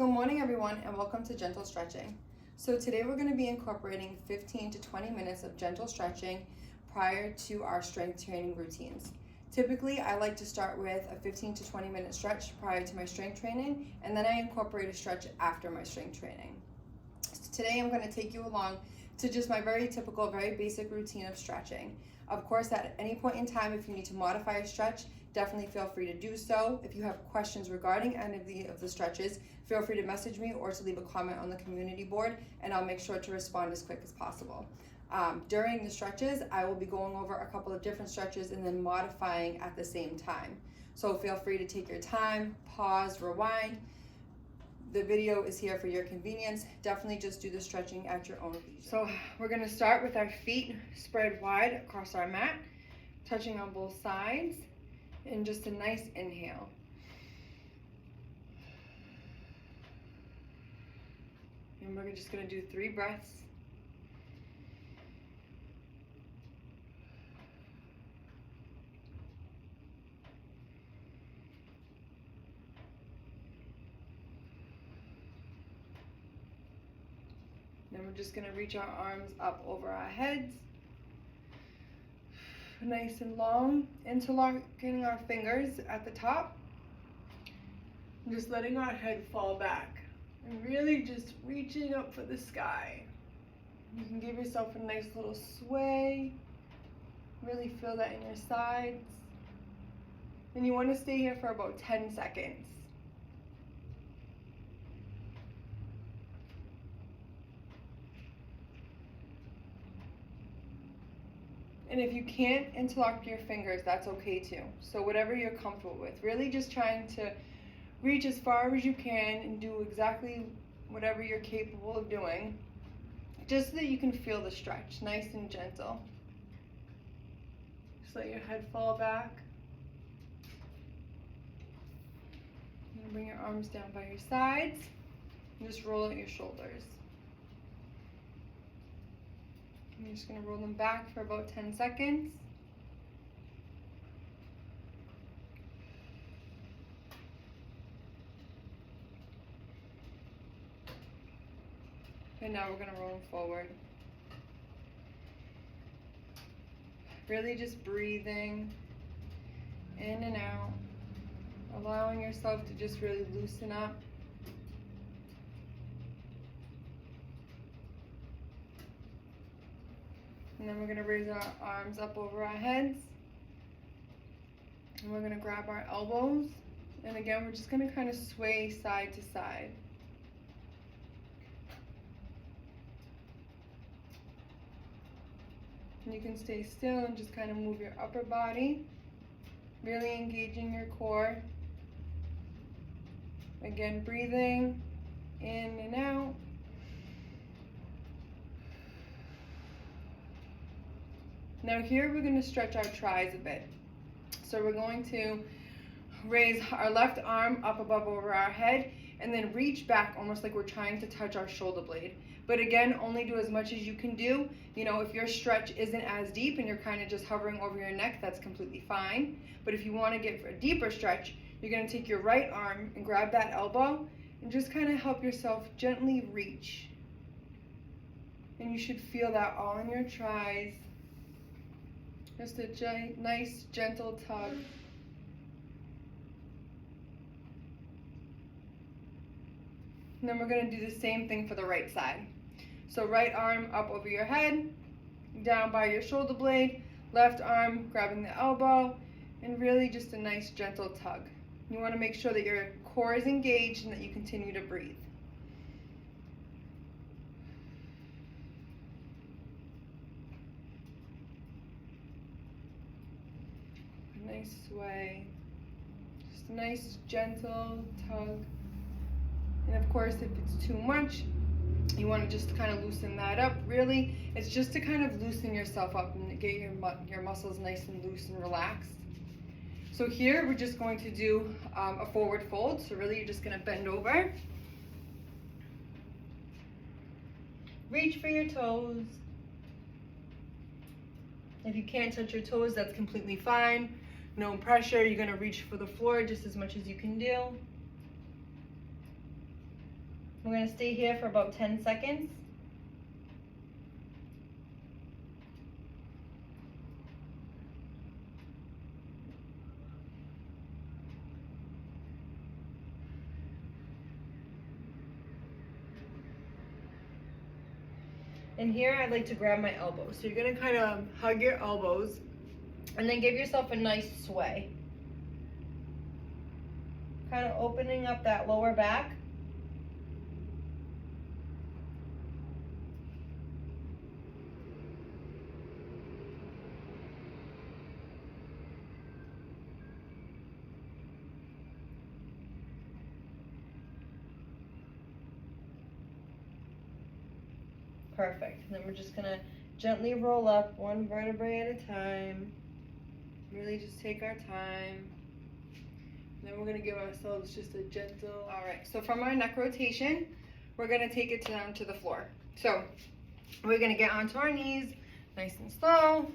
Good morning, everyone, and welcome to Gentle Stretching. So today we're going to be incorporating 15 to 20 minutes of gentle stretching prior to our strength training routines. Typically, I like to start with a 15 to 20 minute stretch prior to my strength training, and then I incorporate a stretch after my strength training. So today I'm going to take you along to just my very typical, very basic routine of stretching. Of course, at any point in time, if you need to modify a stretch, definitely feel free to do so. If you have questions regarding any of the stretches, feel free to message me or to leave a comment on the community board, and I'll make sure to respond as quick as possible. During the stretches, I will be going over a couple of different stretches and then modifying at the same time. So feel free to take your time, pause, rewind. The video is here for your convenience. Definitely just do the stretching at your own leisure. So we're gonna start with our feet spread wide across our mat, touching on both sides, and just a nice inhale. And we're just gonna do 3 breaths. Then we're just gonna reach our arms up over our heads. Nice and long, interlocking our fingers at the top. And just letting our head fall back. And really just reaching up for the sky. You can give yourself a nice little sway. Really feel that in your sides. And you want to stay here for about 10 seconds. And if you can't interlock your fingers, that's okay too. So whatever you're comfortable with. Really just trying to reach as far as you can and do exactly whatever you're capable of doing, just so that you can feel the stretch, nice and gentle. Just let your head fall back. And bring your arms down by your sides. And just roll out your shoulders. And you're just going to roll them back for about 10 seconds. And now we're going to roll them forward. Really just breathing in and out, allowing yourself to just really loosen up. And then we're going to raise our arms up over our heads. And we're going to grab our elbows. And again, we're just going to kind of sway side to side. And you can stay still and just kind of move your upper body, really engaging your core. Again, breathing in and out. Now here we're going to stretch our tris a bit. So we're going to raise our left arm up above over our head and then reach back almost like we're trying to touch our shoulder blade. But again, only do as much as you can do. You know, if your stretch isn't as deep and you're kind of just hovering over your neck, that's completely fine. But if you want to get a deeper stretch, you're going to take your right arm and grab that elbow and just kind of help yourself gently reach. And you should feel that all in your tris. Just a nice, gentle tug. And then we're going to do the same thing for the right side. So right arm up over your head, down by your shoulder blade, left arm grabbing the elbow, and really just a nice gentle tug. You want to make sure that your core is engaged and that you continue to breathe. A nice sway, just a nice gentle tug. And of course, if it's too much, you want to just kind of loosen that up. Really, it's just to kind of loosen yourself up and get your muscles nice and loose and relaxed. So here, we're just going to do a forward fold. So really, you're just going to bend over. Reach for your toes. If you can't touch your toes, that's completely fine. No pressure. You're going to reach for the floor just as much as you can do. We're going to stay here for about 10 seconds. And here I'd like to grab my elbows. So you're gonna kind of hug your elbows and then give yourself a nice sway. Kind of opening up that lower back. Perfect. And then we're just gonna gently roll up one vertebrae at a time. Really just take our time. And then we're gonna give ourselves just a gentle, all right. So from our neck rotation, we're gonna take it down to the floor. So we're gonna get onto our knees, nice and slow.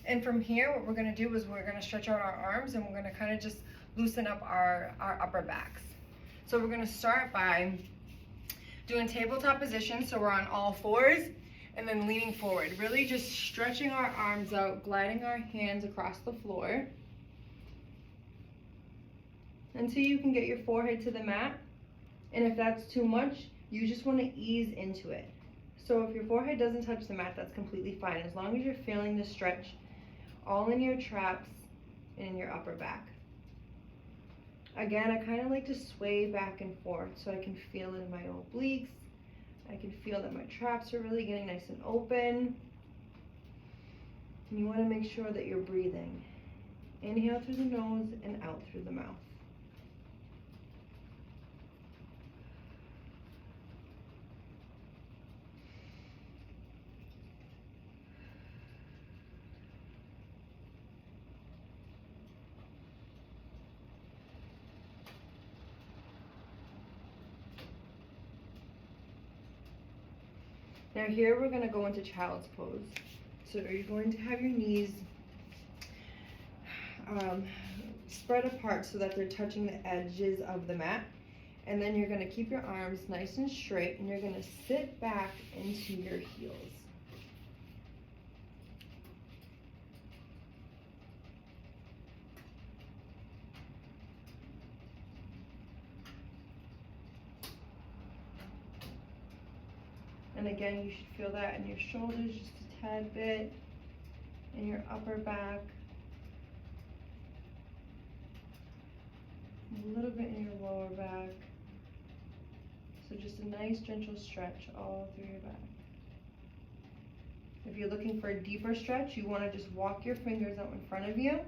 And from here, what we're gonna do is we're gonna stretch out our arms and we're gonna kind of just loosen up our upper backs. So we're gonna start by doing tabletop position, so we're on all fours, and then leaning forward. Really just stretching our arms out, gliding our hands across the floor until you can get your forehead to the mat. And if that's too much, you just want to ease into it. So if your forehead doesn't touch the mat, that's completely fine, as long as you're feeling the stretch all in your traps and in your upper back. Again, I kind of like to sway back and forth so I can feel it in my obliques. I can feel that my traps are really getting nice and open. And you want to make sure that you're breathing. Inhale through the nose and out through the mouth. Now here we're going to go into child's pose. So you're going to have your knees spread apart so that they're touching the edges of the mat. And then you're going to keep your arms nice and straight and you're going to sit back into your heels. And again, you should feel that in your shoulders just a tad bit, in your upper back, a little bit in your lower back. So just a nice gentle stretch all through your back. If you're looking for a deeper stretch, you want to just walk your fingers out in front of you.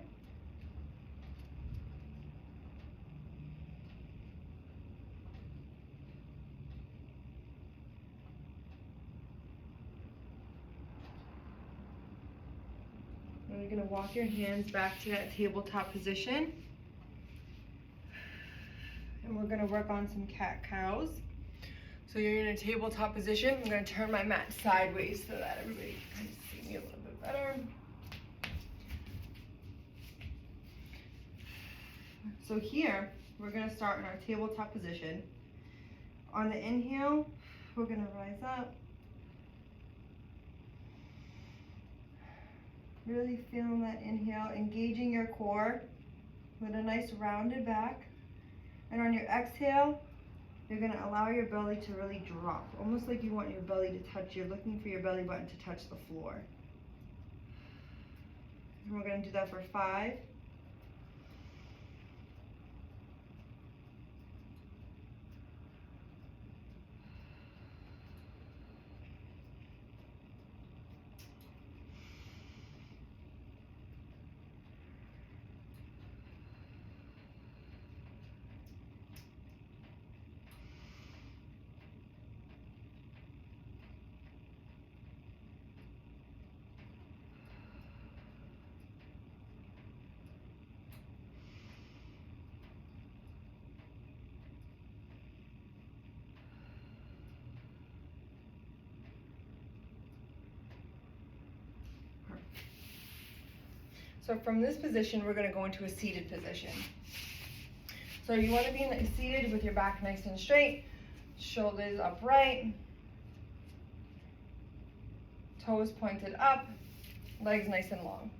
And you're going to walk your hands back to that tabletop position. And we're going to work on some cat-cows. So you're in a tabletop position. I'm going to turn my mat sideways so that everybody can see me a little bit better. So here, we're going to start in our tabletop position. On the inhale, we're going to rise up. Really feeling that inhale, engaging your core with a nice rounded back. And on your exhale, you're going to allow your belly to really drop, almost like you want your belly to touch, you're looking for your belly button to touch the floor. And we're going to do that for 5. So from this position, we're going to go into a seated position. So you want to be seated with your back nice and straight. Shoulders upright, toes pointed up, legs nice and long.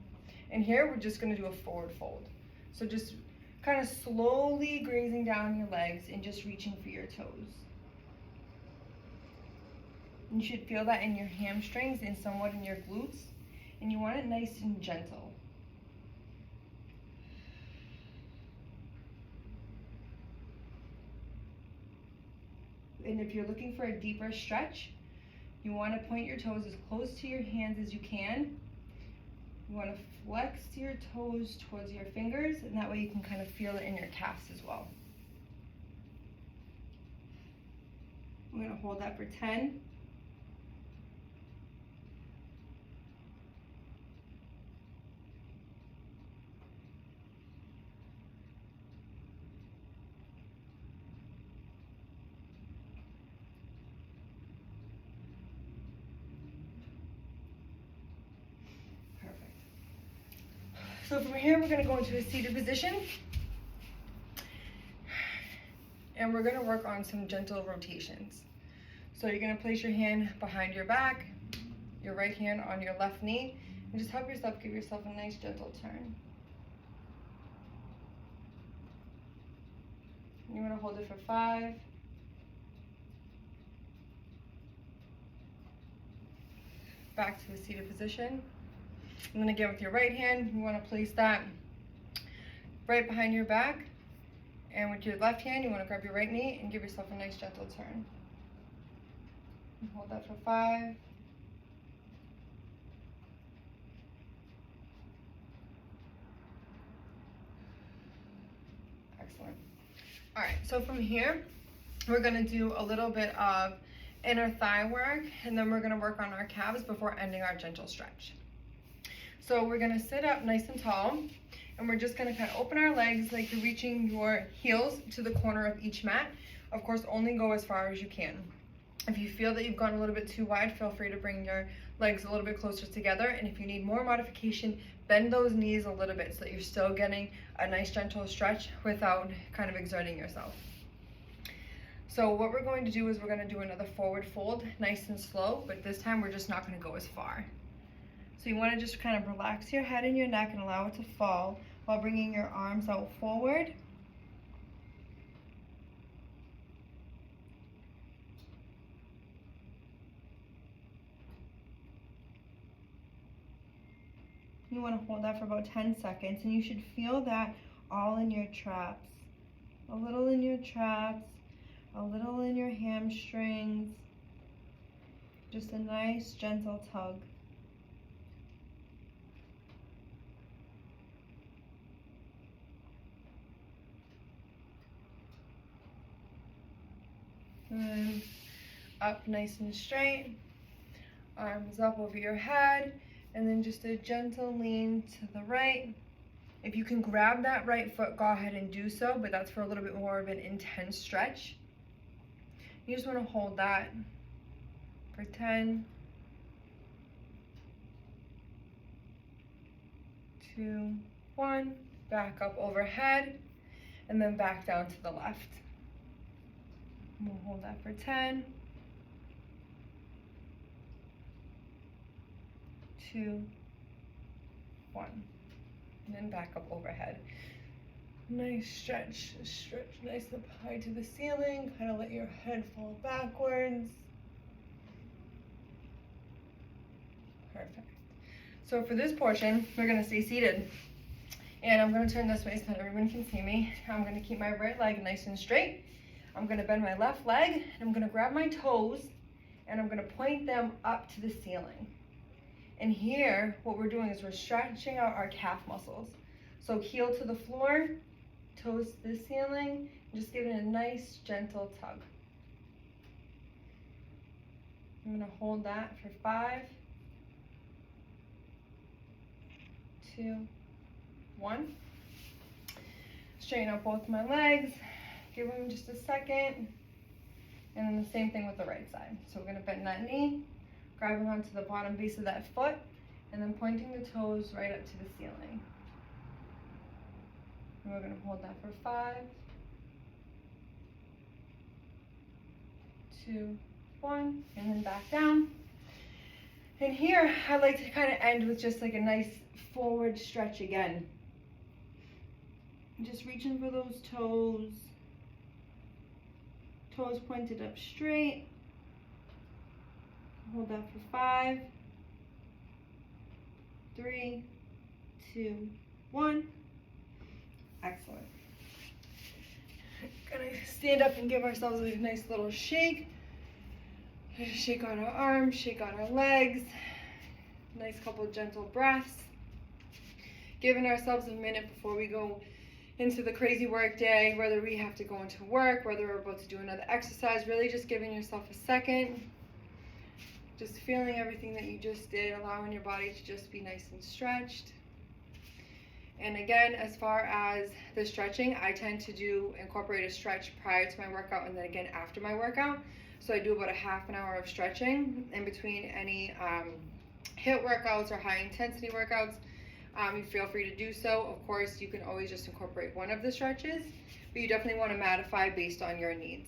And here we're just gonna do a forward fold. So just kind of slowly grazing down your legs and just reaching for your toes. You should feel that in your hamstrings and somewhat in your glutes. And you want it nice and gentle. And if you're looking for a deeper stretch, you want to point your toes as close to your hands as you can. You want to flex your toes towards your fingers, and that way you can kind of feel it in your calves as well. I'm going to hold that for 10. So from here, we're going to go into a seated position. And we're going to work on some gentle rotations. So you're going to place your hand behind your back, your right hand on your left knee, and just help yourself, give yourself a nice gentle turn. You want to hold it for 5. Back to the seated position. And then again with your right hand, you want to place that right behind your back. And with your left hand, you want to grab your right knee and give yourself a nice gentle turn. And hold that for 5. Excellent. All right, so from here, we're going to do a little bit of inner thigh work, and then we're going to work on our calves before ending our gentle stretch. So we're going to sit up nice and tall, and we're just going to kind of open our legs like you're reaching your heels to the corner of each mat. Of course, only go as far as you can. If you feel that you've gone a little bit too wide, feel free to bring your legs a little bit closer together. And if you need more modification, bend those knees a little bit so that you're still getting a nice gentle stretch without kind of exerting yourself. So what we're going to do is we're going to do another forward fold, nice and slow, but this time we're just not going to go as far. So you want to just kind of relax your head and your neck and allow it to fall while bringing your arms out forward. You want to hold that for about 10 seconds, and you should feel that all in your traps. A little in your traps, a little in your hamstrings. Just a nice gentle tug. And up nice and straight, arms up over your head, and then just a gentle lean to the right. If you can grab that right foot, go ahead and do so, but that's for a little bit more of an intense stretch. You just want to hold that for 10, 2, 1, back up overhead, and then back down to the left. We'll hold that for 10, 2, 1, and then back up overhead. Nice stretch, stretch nice up high to the ceiling, kind of let your head fall backwards. Perfect. So for this portion, we're gonna stay seated. And I'm gonna turn this way so that everyone can see me. I'm gonna keep my right leg nice and straight. I'm gonna bend my left leg, and I'm gonna grab my toes, and I'm gonna point them up to the ceiling. And here, what we're doing is we're stretching out our calf muscles. So heel to the floor, toes to the ceiling, just giving it a nice gentle tug. I'm gonna hold that for 5, 2, 1. Straighten out both my legs. Give them just a second. And then the same thing with the right side. So we're gonna bend that knee, grabbing onto the bottom base of that foot, and then pointing the toes right up to the ceiling. And we're gonna hold that for 5, 2, 1, and then back down. And here, I like to kind of end with just like a nice forward stretch again. Just reaching for those toes. Toes pointed up straight. Hold that for 5, 3, 2, 1. Excellent. Gonna stand up and give ourselves a nice little shake. Shake on our arms, shake on our legs. Nice couple gentle breaths. Giving ourselves a minute before we go into the crazy work day, whether we have to go into work, whether we're about to do another exercise, really just giving yourself a second. Just feeling everything that you just did, allowing your body to just be nice and stretched. And again, as far as the stretching, I tend to incorporate a stretch prior to my workout and then again after my workout. So I do about a half an hour of stretching in between any HIIT workouts or high intensity workouts. You feel free to do so. Of course, you can always just incorporate one of the stretches, but you definitely want to modify based on your needs.